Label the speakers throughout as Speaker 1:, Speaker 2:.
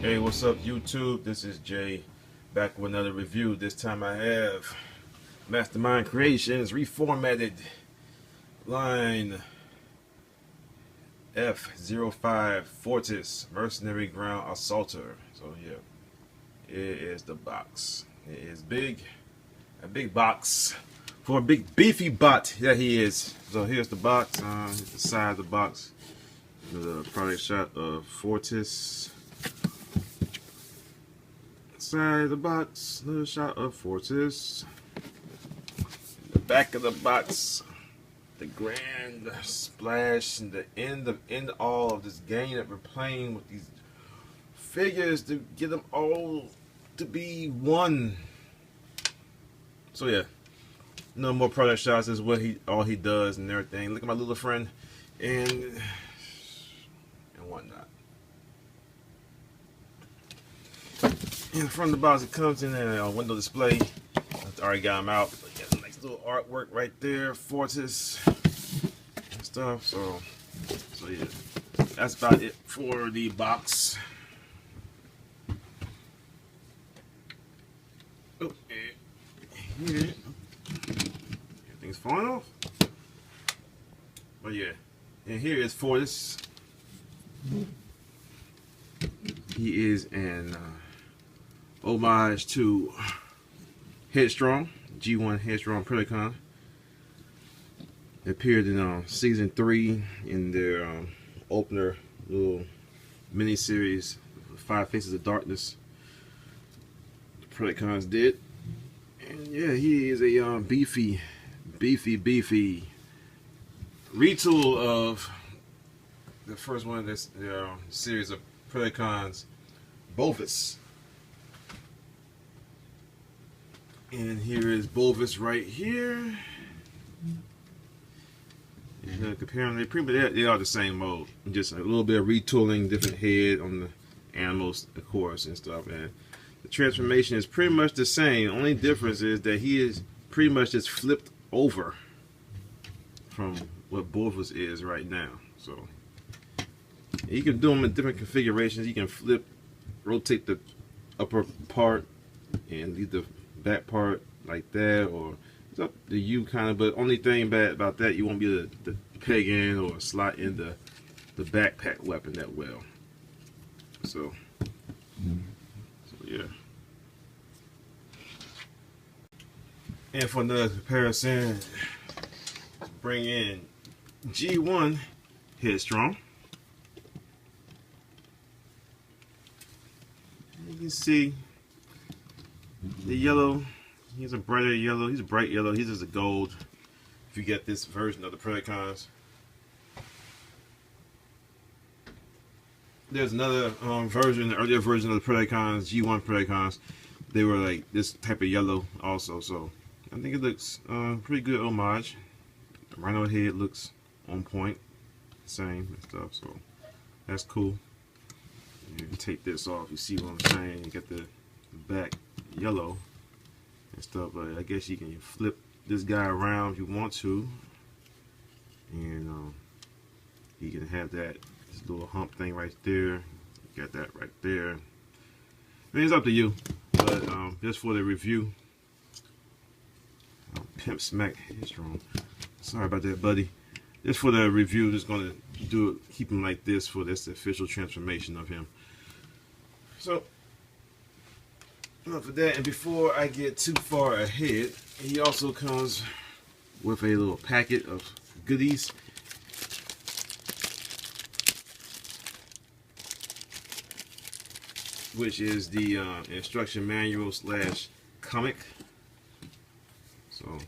Speaker 1: Hey, what's up YouTube? This is Jay back with another review. This time I have Mastermind Creations Reformatted line F05 Fortis Mercenary Ground Assaulter. So yeah, it is the box. It is big, a big box for a big beefy bot that he is. So here's the box, the side of the box, the product shot of Fortis. Side of the box, little shot of Fortis. The back of the box, the grand splash, and the end all of this game that we're playing with these figures to get them all to be one. So yeah, no more product shots is what all he does and everything. Look at my little friend and whatnot. In front of the box, it comes in a window display. I already got them out. But got a nice little artwork right there, Fortis and stuff. So yeah, that's about it for the box. Oh, here, everything's falling off. But yeah, and here is Fortis. He is an homage to Headstrong, G1 Headstrong Predacon. It appeared in season 3 in their opener little mini series, 5 Faces of Darkness. The Predacons did, and yeah, he is a beefy retool of the first one of this series of Predacons, Bovis. And here is Bovis right here. And comparing, they are the same mode, just a little bit of retooling, different head on the animals, of course, and stuff. And the transformation is pretty much the same. The only difference is that he is pretty much just flipped over from what Bovis is right now. So you can do them in different configurations. You can flip, rotate the upper part, and leave the back part like that, or it's up to you kind of. But only thing bad about that, you won't be able to peg in or slot in the backpack weapon that well. So yeah. And for another comparison, bring in G1 Headstrong. You can see the yellow. He's a brighter yellow. He's a bright yellow. He's just a gold. If you get this version of the Predacons, there's another version, the earlier version of the Predacons, G1 Predacons. They were like this type of yellow also. So I think it looks pretty good homage. The rhino head looks on point, same and stuff. So that's cool. You can take this off. You see what I'm saying? You got the back yellow and stuff, but I guess you can flip this guy around if you want to, and you can have that this little hump thing right there. You got that right there. I mean, it's up to you, but just for the review, Pimp Smack Headstrong. Sorry about that, buddy. Just for the review, just gonna do it, keep him like this for this official transformation of him. So enough of that, and before I get too far ahead, he also comes with a little packet of goodies. Which is the instruction manual / comic. So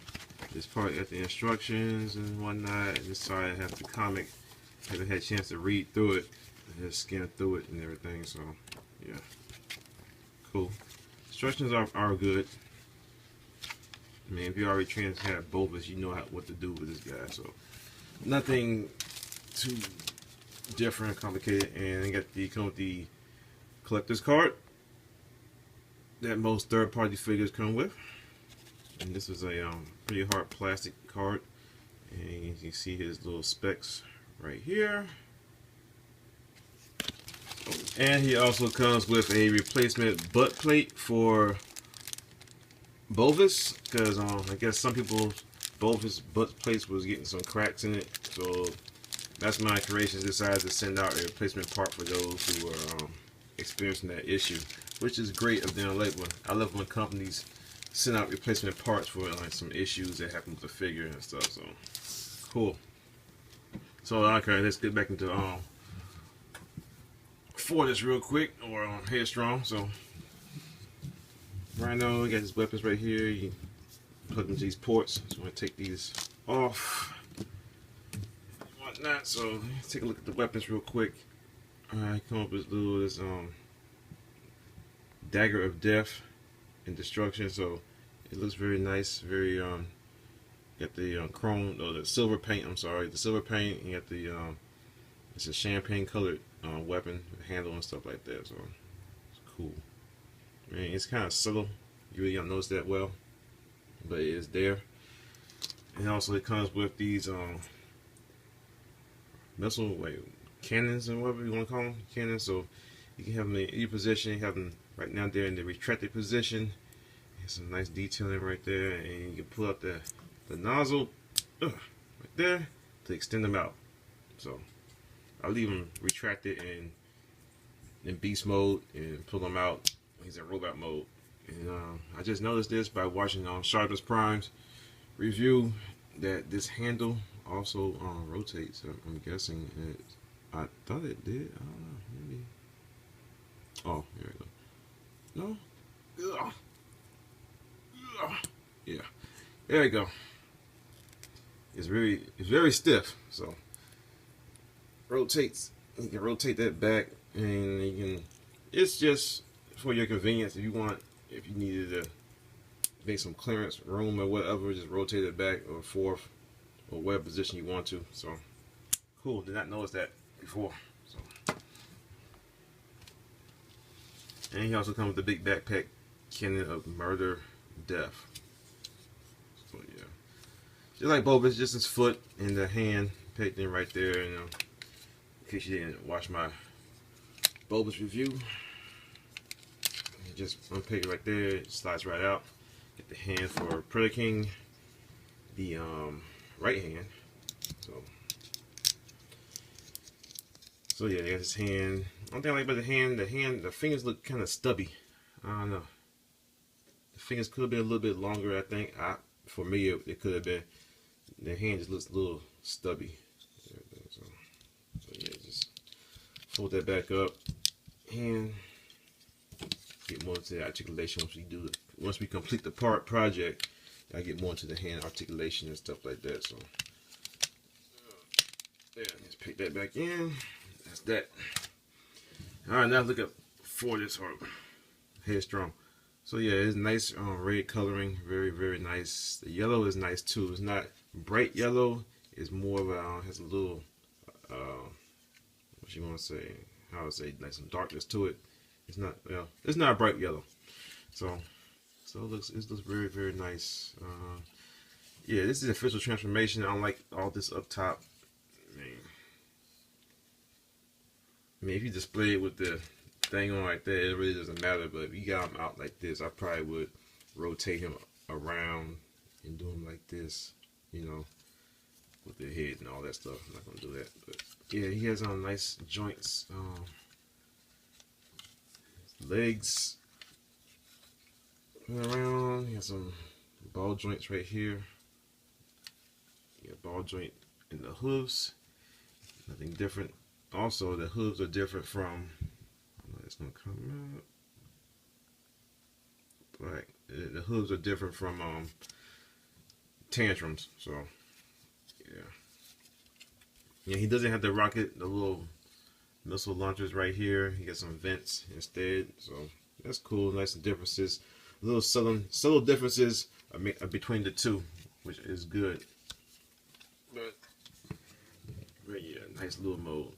Speaker 1: this part got the instructions and whatnot, and this side I have the comic. Haven't had a chance to read through it. I just scanned through it and everything, so yeah. Cool. Instructions are good. I mean, if you already have both of us, you know what to do with this guy. So nothing too different, complicated. And you come with the collector's card that most third-party figures come with. And this is a pretty hard plastic card. And you can see his little specs right here. And he also comes with a replacement butt plate for Bovis, because I guess some people Bovis butt plates was getting some cracks in it. So Mastermind Creations decided to send out a replacement part for those who are experiencing that issue, which is great of them. I love when companies send out replacement parts for like some issues that happen with the figure and stuff. So cool. So okay, let's get back into Fortis real quick, or Headstrong. So right now we got these weapons right here. You plug into these ports. So I'm gonna take these off. Whatnot. So let's take a look at the weapons real quick. Alright, come up with this dagger of death and destruction. So it looks very nice. Very got the chrome, or the silver paint. I'm sorry, the silver paint. You got the it's a champagne colored weapon handle and stuff like that. So it's cool. Man, it's kind of subtle. You really don't notice that well, but it is there. And also it comes with these missile cannons and whatever you want to call them, cannons. So you can have them in either position. You have them right now there in the retracted position. There's some nice detailing right there, and you can pull out the nozzle right there to extend them out. So I'll leave them retracted in beast mode and pull them out. He's in robot mode. And I just noticed this by watching Sharpness Prime's review, that this handle also rotates. I'm guessing it. I thought it did. I don't know. Maybe. Oh, here we go. No. Ugh. Ugh. Yeah. There we go. It's very stiff. So rotates. You can rotate that back, and you can. It's just for your convenience. If you needed to make some clearance room or whatever, just rotate it back or forth, or whatever position you want to. So cool. Did not notice that before. So, and he also comes with the big backpack cannon of murder death. So yeah, just like Bovis, just his foot and the hand packed in right there. You know, in case you didn't watch my Bovis review, you just unpick it right there. It slides right out. Get the hand for Predacon, the right hand. So yeah, there's his hand. One thing I like about the fingers look kind of stubby. I don't know. The fingers could have been a little bit longer, I think. For me, it could have been. The hand just looks a little stubby. So yeah, just fold that back up and get more into the articulation once we complete the project. I get more into the hand articulation and stuff like that. So yeah, let's pick that back in. That's that. Alright, now look up Fortis or Headstrong. So yeah, it's nice red coloring, very nice. The yellow is nice too. It's not bright yellow. It's more of a has a little what you want to say? How would say, like some darkness to it. It's not it's not a bright yellow. So it looks very nice. Yeah, this is the official transformation. I don't like all this up top. I mean, if you display it with the thing on like that, it really doesn't matter. But if you got him out like this, I probably would rotate him around and do him like this, you know, with the head and all that stuff. I'm not gonna do that, but yeah, he has nice joints. Legs around. He has some ball joints right here. Yeah, ball joint in the hooves. Nothing different. Also, the hooves are different from. It's gonna come out. Like the hooves are different from Tantrums. So yeah, he doesn't have the rocket, the little missile launchers right here. He got some vents instead. So that's cool. Nice differences. Little subtle differences between the two, which is good. But yeah, nice little mode.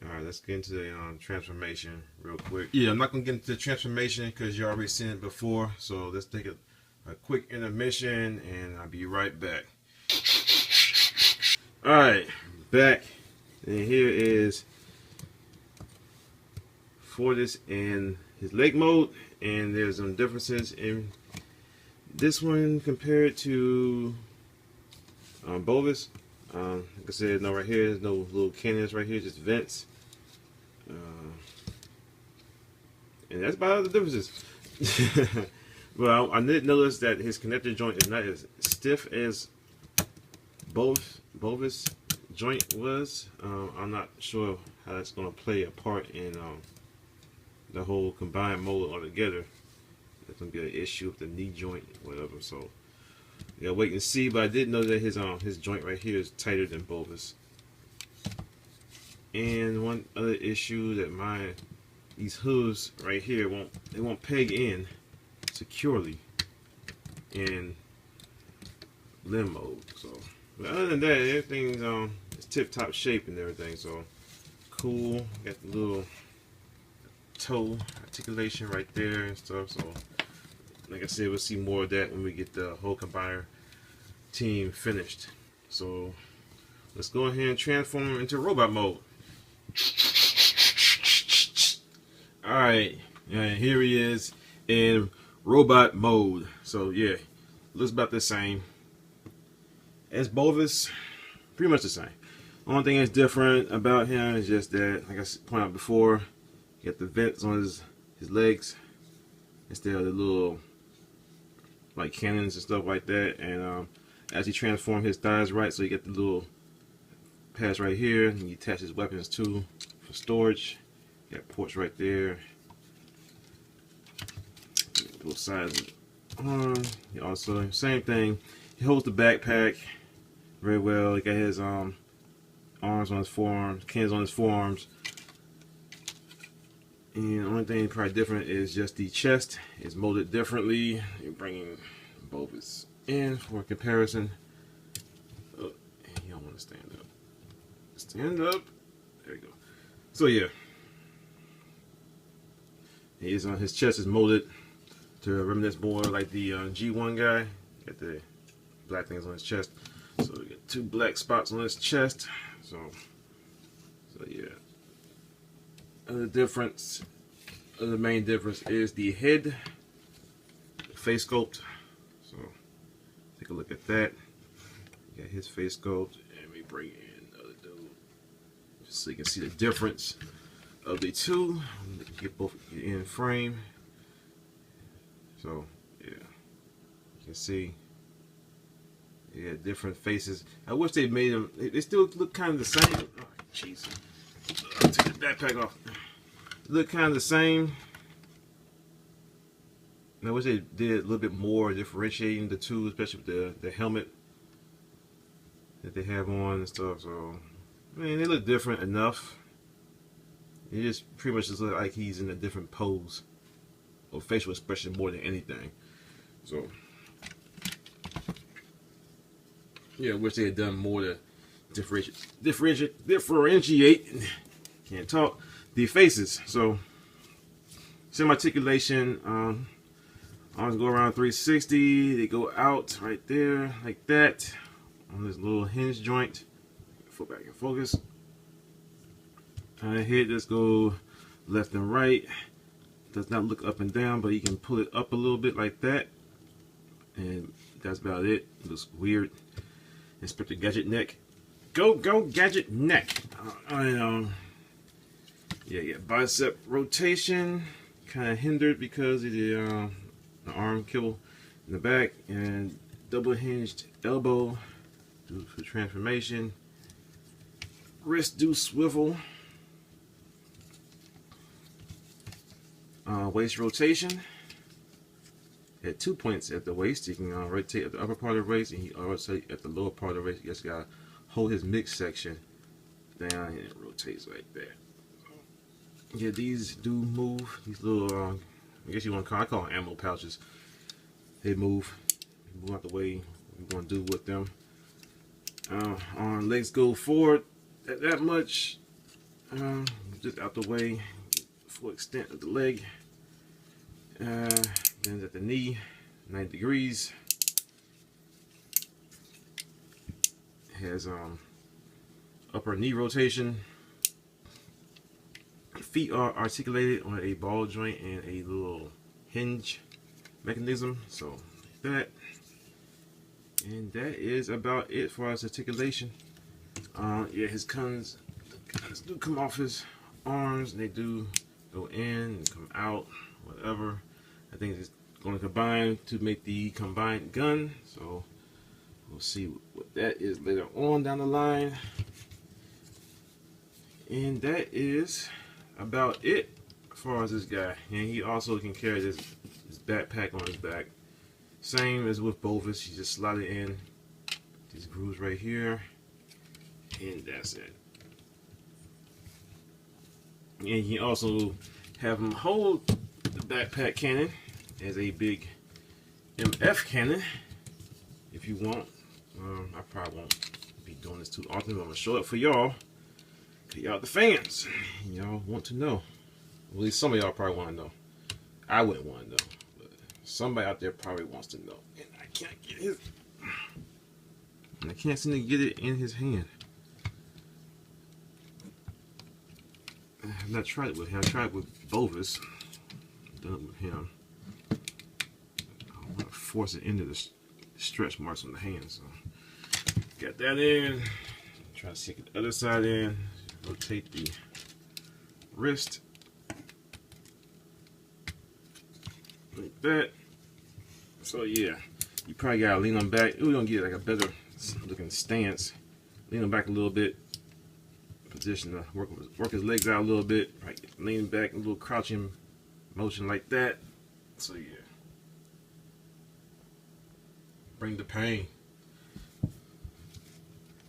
Speaker 1: Alright, let's get into the transformation real quick. Yeah, I'm not going to get into the transformation because you already seen it before. So let's take a quick intermission and I'll be right back. Alright, back. And here is Fortis and his leg mode, and there's some differences in this one compared to Bovis. Like I said, no right here, there's no little cannons right here, just vents. And that's about all the differences. Well, I did notice that his connector joint is not as stiff as Bovis joint was. I'm not sure how that's going to play a part in the whole combined mode altogether. That's going to be an issue with the knee joint, whatever. So, yeah, wait and see. But I did know that his joint right here is tighter than Bovis. And one other issue that these hooves right here won't peg in securely in limb mode. So, but other than that, everything's it's tip-top shape and everything. So cool. Got the little toe articulation right there and stuff. So like I said, we'll see more of that when we get the whole combiner team finished. So let's go ahead and transform him into robot mode. Alright, and here he is in robot mode. So yeah, looks about the same as Bovis, pretty much the same. Only thing that's different about him is just that, like I pointed out before, you got the vents on his legs instead of the little like cannons and stuff like that. And as he transforms his thighs right, so you get the little pads right here, and you attach his weapons to for storage. You got ports right there. Both sides of the arm. He also, same thing. He holds the backpack very well. He got his arms on his forearms, cannons on his forearms. And the only thing probably different is just the chest is molded differently. You're bringing both in for comparison. Oh, you don't want to stand up. Stand up. There you go. So yeah, his chest is molded to reminisce more like the G1 guy. Got the black things on his chest. So we got 2 black spots on his chest. So yeah. The main difference is the head, face sculpt. So take a look at that. You got his face sculpt, and we bring in the other dude, just so you can see the difference of the two. Get both in frame. So yeah, you can see. Yeah, different faces. I wish they made them. They still look kind of the same. Oh, jeez. I'll take the backpack off. Look kind of the same. I wish they did a little bit more differentiating the two, especially with the helmet that they have on and stuff. So, I mean, they look different enough. It just pretty much just look like he's in a different pose or facial expression more than anything. So, yeah, I wish they had done more to differentiate. Can't talk. The faces. So, same articulation. Arms go around 360. They go out right there like that on this little hinge joint. Foot back in focus. Head just go left and right. Does not look up and down, but you can pull it up a little bit like that, and that's about it. It looks weird. Inspector Gadget neck. Go Gadget neck. Yeah, bicep rotation kind of hindered because of the arm kibble in the back, and double hinged elbow for transformation. Wrist do swivel. Waist rotation. At 2 points at the waist, you can rotate at the upper part of the waist, and you rotate at the lower part of the waist. You just gotta hold his mix section down, and it rotates like that. Yeah, these do move. These little, I guess you want to call, I call them ammo pouches. They move. Move out the way. What we're gonna do with them. Arm legs go forward that much. Just out the way. Full extent of the leg. Then at the knee, 90 degrees. Has upper knee rotation. feet are articulated on a ball joint and a little hinge mechanism. So that, and that is about it for his articulation. Yeah, his guns do come off his arms, and they do go in and come out, whatever. I think it's going to combine to make the combined gun, so we'll see what that is later on down the line. And that is about it as far as this guy. And he also can carry this backpack on his back, same as with Bovis. You just slide it in these grooves right here, and that's it. And you also have him hold the backpack cannon as a big MF cannon if you want. I probably won't be doing this too often, but I'm gonna show it for y'all. Y'all the fans, y'all want to know. Well, at least some of y'all probably want to know. I wouldn't want to know, but somebody out there probably wants to know. And I can't get his. I can't seem to get it in his hand. I've not tried it with him. I tried it with Bovis. I've done it with him. I want to force it into the stretch marks on the hand. So got that in. Try to stick the other side in. Rotate the wrist like that. So yeah, you probably gotta lean on back. We're gonna get like a better looking stance. Lean on back a little bit. Position to work his legs out a little bit. Right, lean back, a little crouching motion like that. So yeah, bring the pain.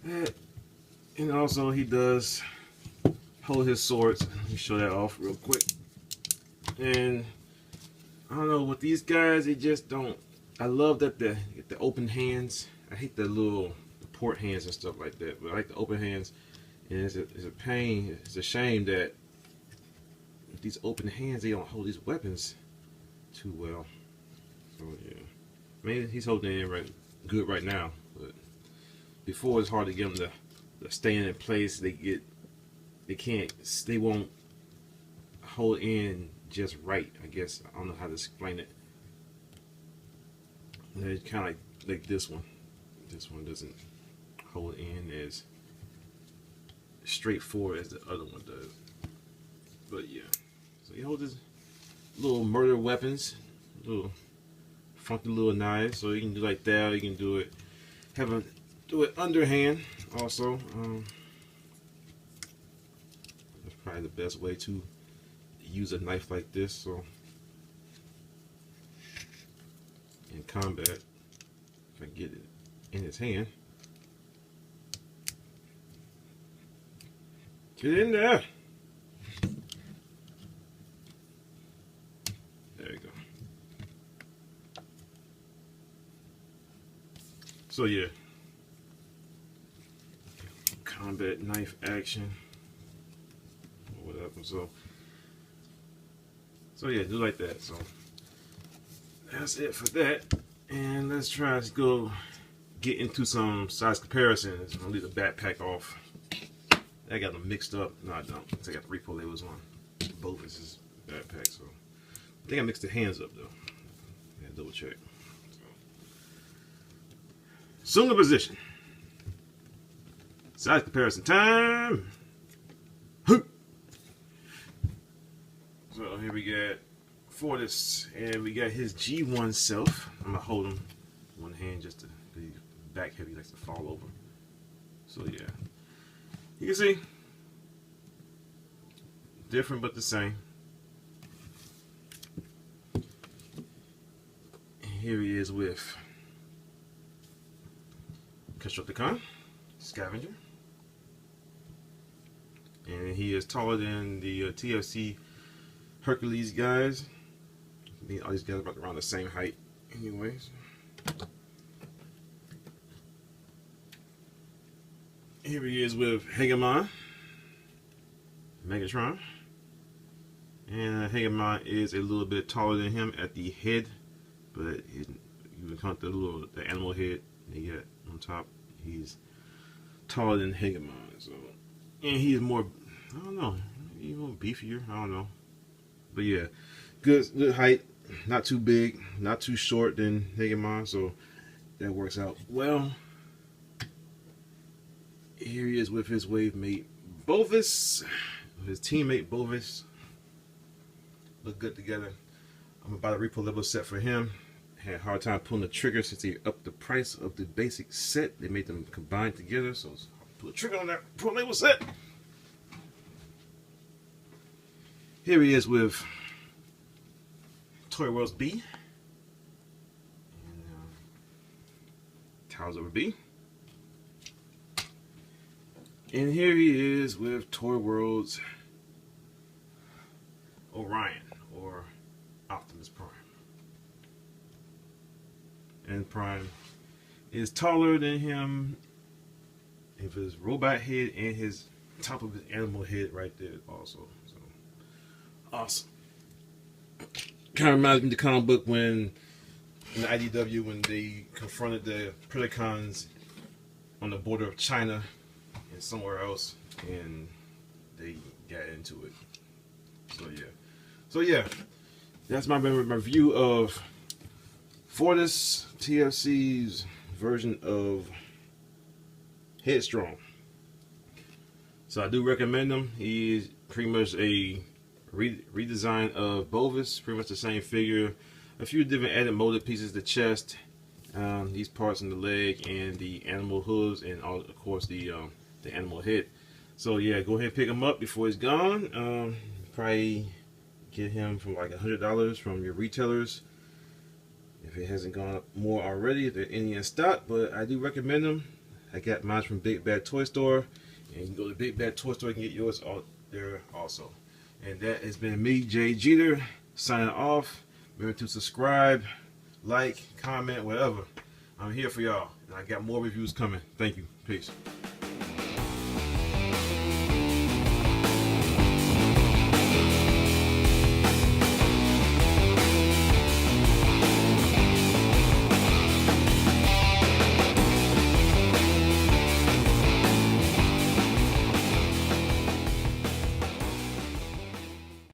Speaker 1: And also he does hold his swords. Let me show that off real quick. And I don't know, with these guys, they just don't. I love that the open hands. I hate the little port hands and stuff like that, but I like the open hands. And it's a pain. It's a shame that with these open hands, they don't hold these weapons too well. So yeah, maybe he's holding it in good right now, but before it's hard to get them to stay in place. They won't hold in just right, I guess. I don't know how to explain it. They're kind of like this one. This one doesn't hold in as straightforward as the other one does. But yeah, so he holds his little murder weapons, little funky little knives. So you can do like that, or you can do it, do it underhand also. That's probably the best way to use a knife like this. So in combat, if I get it in his hand, get in there. There you go. So yeah, combat knife action or whatever. So yeah, do like that. So that's it for that. And let's try to go get into some size comparisons. I'm gonna leave the backpack off. I got them mixed up. No, I don't. I got the repo labels on both of his backpack. So I think I mixed the hands up though. Yeah, double check. So the position. Size comparison time. So here we got Fortis, and we got his G1 self. I'm gonna hold him one hand just to be back heavy, likes to fall over. So yeah, you can see different but the same. And here he is with Predacon, Scavenger, and he is taller than the TFC Hercules guys. I mean, all these guys are about around the same height anyways. Here he is with Hegemon, Megatron, and Hegemon is a little bit taller than him at the head, but you can count the animal head they got on top. He's taller than Hegemon, so, and he's more, I don't know, even beefier. I don't know, but yeah, good height. Not too big, not too short than Hegemon, so that works out well. Here he is with his wave mate Bovis, his teammate Bovis. Look good together. I'm about to repo level set for him. Had a hard time pulling the trigger since they upped the price of the basic set. They made them combine together, so let's pull the trigger on that pro label set. Here he is with Toy World's B. And, Towers over B. And here he is with Toy World's Orion, or Optimus Prime. And Prime is taller than him with his robot head and his top of his animal head right there also. So awesome. Kind of reminds me of the comic book when in the IDW when they confronted the Predacons on the border of China and somewhere else, and they got into it. So yeah, that's my review of Fortis TFC's version of Headstrong. So I do recommend them. He is pretty much a redesign of Bovis, pretty much the same figure. A few different added molded pieces, the chest, these parts in the leg, and the animal hooves, and all, of course the animal head. So yeah, go ahead and pick him up before he's gone. Probably get him from like $100 from your retailers if it hasn't gone up more already, if there are any in stock. But I do recommend them. I got mine from Big Bad Toy Store, and you can go to Big Bad Toy Store and get yours out there also. And that has been me, Jay Jeter, signing off. Remember to subscribe, like, comment, whatever. I'm here for y'all, and I got more reviews coming. Thank you. Peace.